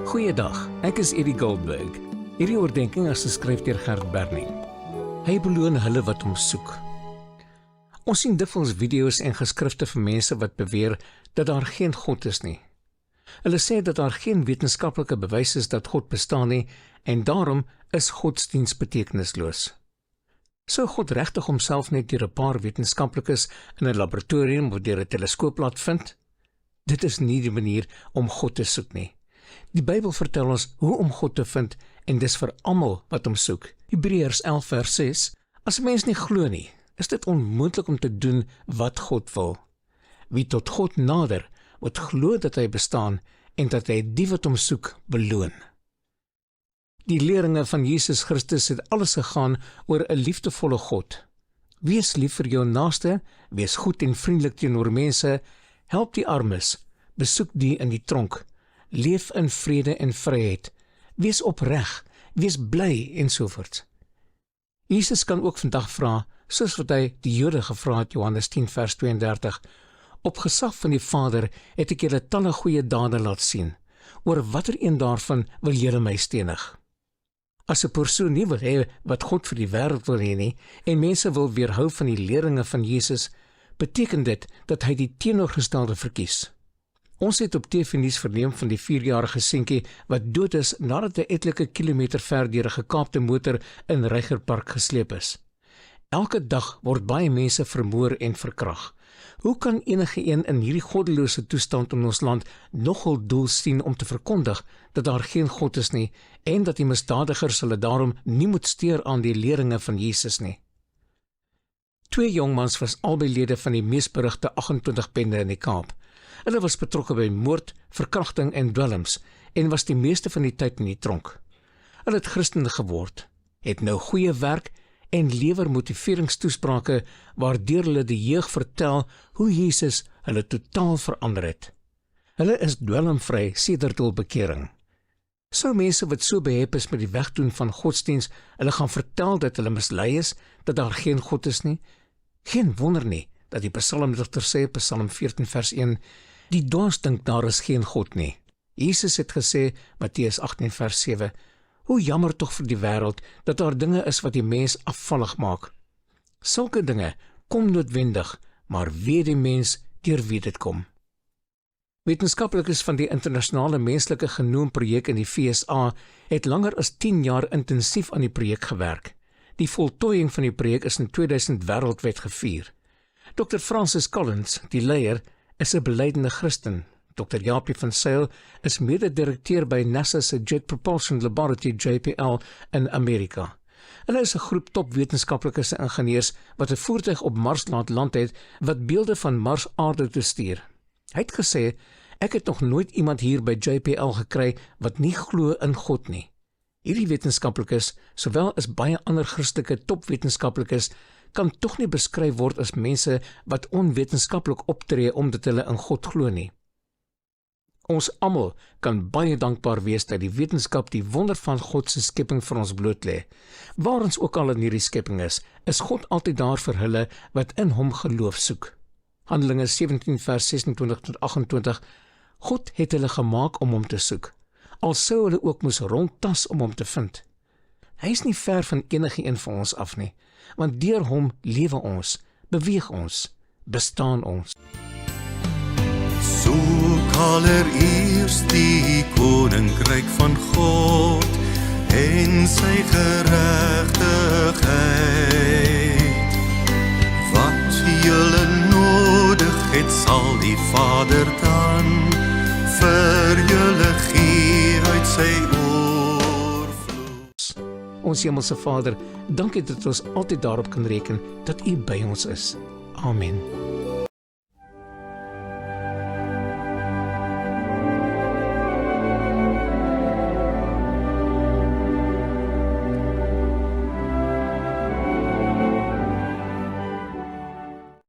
Goeiedag, ek is Eddie Goldberg. Hierdie oordeenking is geskryf deur Gert Berning. Hy beloon hulle wat hom soek. Ons sien dikwels video's en geskrifte van mense wat beweer dat daar geen God is nie. Hulle sê dat daar geen wetenskaplike bewys is dat God bestaan nie en daarom is godsdiens betekenisloos. Sou God regtig homself net deur 'n paar wetenskaplikes in 'n laboratorium of deur 'n teleskoop laat vind? Dit is nie die manier om God te soek nie. Die Bybel vertel ons hoe om God te vind en dis vir almal wat hom soek. Hebreërs 11 vers 6: As 'n mens nie glo nie, is dit onmoontlik om te doen wat God wil. Wie tot God nader, moet glo dat hy bestaan en dat hy die wat hom soek beloon. Die leringe van Jesus Christus het alles gegaan oor 'n liefdevolle God. Wees lief vir jou naaste, wees goed en vriendelik teenoor mense, help die armes, besoek die in die tronk, leef in vrede en vryheid, wees opreg, wees bly ensovoorts. Jesus kan ook vandag vra, soos wat hy die Jode gevra het, Johannes 10 vers 32, op gesag van die Vader het ek julle talle goeie dade laat sien, oor watter een daarvan wil julle my stenig? As 'n persoon nie wil hê wat God vir die wêreld wil hê nie, en mense wil weerhou van die leringe van Jesus, beteken dit dat hy die teenoorgestelde verkies. Ons het op TV-nuus verneem van die 4-jarige seentjie wat dood is nadat hy etlike kilometer ver deur 'n gekaapte motor in Reigerpark gesleep is. Elke dag word baie mense vermoor en verkrag. Hoe kan enige een in hierdie goddelose toestand in ons land nogal doel sien om te verkondig dat daar geen God is nie en dat die misdadigers hulle daarom nie moet steur aan die leringe van Jesus nie? 2 jongmans was albei lede van die mees berugte 28 bende in die Kaap. Hulle was betrokke by moord, verkrachting en dwelms en was die meeste van die tyd in die tronk. Hulle het Christene geword, het nou goeie werk en lewer motiveringstoesprake waardeur hulle die jeug vertel hoe Jesus hulle totaal verander het. Hulle is dwelmvry sedert hul bekering. Sou mense wat so behep is met die wegdoen van godsdiens hulle gaan vertel dat hulle mislei is, dat daar geen God is nie? Geen wonder nie dat die psalmdigter sê, Psalm 14 vers 1, die dwaas dink daar is geen God nie. Jesus het gesê, Matteus 18 vers 7, hoe jammer tog vir die wêreld dat daar dinge is wat die mens afvallig maak. Sulke dinge kom noodwendig, maar wee die mens deur wie dit kom. Wetenskaplikes van die internasionale menslike genoomprojek in die VSA het langer as 10 jaar intensief aan die projek gewerk. Die voltooiing van die projek is in 2000 wêreldwyd gevier. Dr. Francis Collins, die leier, is 'n belydende Christen. Dr. Japie van Sail is mede-direkteur by NASA se Jet Propulsion Laboratory JPL in Amerika. Hulle is 'n groep topwetenskaplikes en ingenieurs wat 'n voertuig op Mars laat land het wat beelde van Mars aarde toe stuur. Hy het gesê, ek het nog nooit iemand hier by JPL gekry wat nie glo in God nie. Hierdie wetenskaplikes, sowel as baie ander Christelike topwetenskaplikes, kan tog nie beskryf word as mense wat onwetenskaplik optree omdat hulle in God glo nie. Ons almal kan baie dankbaar wees dat die wetenskap die wonder van God se skepping vir ons bloot lê. Waar ons ook al in hierdie skepping is God altyd daar vir hulle wat in hom geloof soek. Handelinge 17 vers 26 tot 28, God het hulle gemaak om hom te soek, al sou hulle ook moes rondtas om hom te vind. Hy is nie ver van enige een van ons af nie, want deur hom lewe ons, beweeg ons, bestaan ons. Soek allereers die koninkryk van God en sy geregtigheid. Wat julle nodig het, sal die Vader dan vir julle gee uit sy oorvloed. Ons hemelse Vader, dankie dat ons altyd daarop kan reken dat U by ons is. Amen.